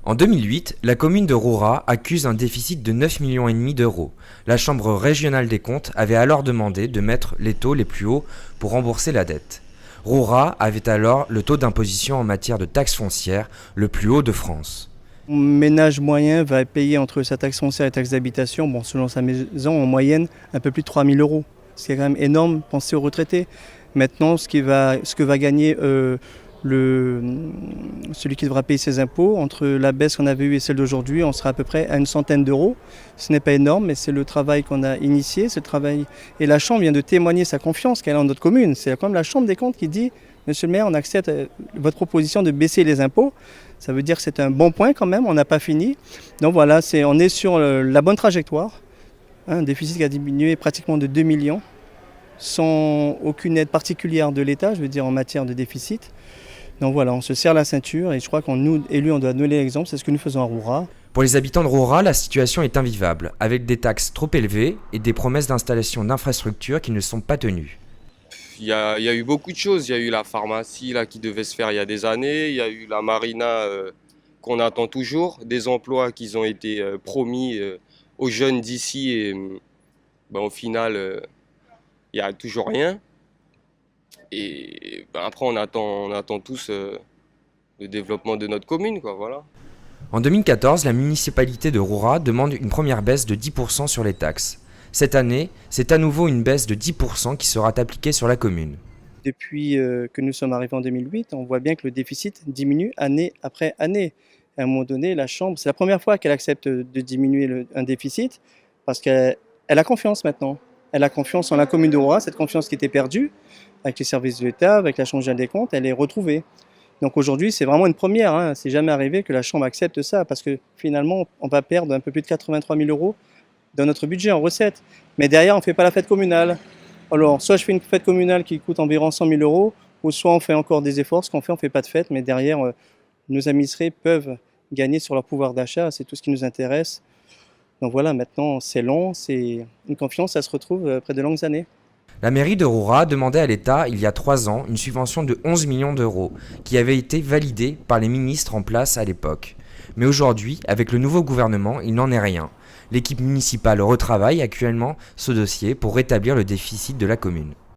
En 2008, la commune de Roura accuse un déficit de 9,5 millions d'euros. La Chambre régionale des comptes avait alors demandé de mettre les taux les plus hauts pour rembourser la dette. Roura avait alors le taux d'imposition en matière de taxes foncières le plus haut de France. Un ménage moyen va payer entre sa taxe foncière et taxe d'habitation, bon, selon sa maison, en moyenne, un peu plus de 3 000 euros. Ce qui est quand même énorme, pensez aux retraités. Maintenant, ce que va gagner celui qui devra payer ses impôts, entre la baisse qu'on avait eue et celle d'aujourd'hui, on sera à peu près à une centaine d'euros. Ce n'est pas énorme, mais c'est le travail qu'on a initié, ce travail. Et la Chambre vient de témoigner sa confiance qu'elle a en notre commune. C'est quand même la Chambre des comptes qui dit « Monsieur le maire, on accepte votre proposition de baisser les impôts ». Ça veut dire que c'est un bon point quand même, on n'a pas fini. Donc voilà, on est sur la bonne trajectoire. Un déficit qui a diminué pratiquement de 2 millions, sans aucune aide particulière de l'État, je veux dire en matière de déficit. Donc voilà, on se serre la ceinture et je crois qu'on nous, élus, on doit donner l'exemple, c'est ce que nous faisons à Roura. Pour les habitants de Roura, la situation est invivable, avec des taxes trop élevées et des promesses d'installation d'infrastructures qui ne sont pas tenues. Il y a eu beaucoup de choses. Il y a eu la pharmacie là, qui devait se faire il y a des années. Il y a eu la marina qu'on attend toujours. Des emplois qui ont été promis aux jeunes d'ici. Et au final, il n'y a toujours rien. Et après, on attend tous le développement de notre commune, quoi, voilà. En 2014, la municipalité de Roura demande une première baisse de 10% sur les taxes. Cette année, c'est à nouveau une baisse de 10% qui sera appliquée sur la commune. Depuis que nous sommes arrivés en 2008, on voit bien que le déficit diminue année après année. À un moment donné, la Chambre, c'est la première fois qu'elle accepte de diminuer un déficit parce qu'elle a confiance maintenant. Elle a confiance en la commune de Roura, cette confiance qui était perdue avec les services de l'État, avec la Chambre des comptes, elle est retrouvée. Donc aujourd'hui, c'est vraiment une première. Hein. C'est jamais arrivé que la Chambre accepte ça parce que finalement, on va perdre un peu plus de 83 000 euros dans notre budget en recettes. Mais derrière, on ne fait pas la fête communale. Alors, soit je fais une fête communale qui coûte environ 100 000 euros, ou soit on fait encore des efforts. Ce qu'on fait, on ne fait pas de fête, mais derrière, nos administrés peuvent gagner sur leur pouvoir d'achat. C'est tout ce qui nous intéresse. Donc voilà, maintenant, c'est long, c'est une confiance, ça se retrouve après de longues années. La mairie de Roura demandait à l'État, il y a 3 ans, une subvention de 11 millions d'euros, qui avait été validée par les ministres en place à l'époque. Mais aujourd'hui, avec le nouveau gouvernement, il n'en est rien. L'équipe municipale retravaille actuellement ce dossier pour rétablir le déficit de la commune.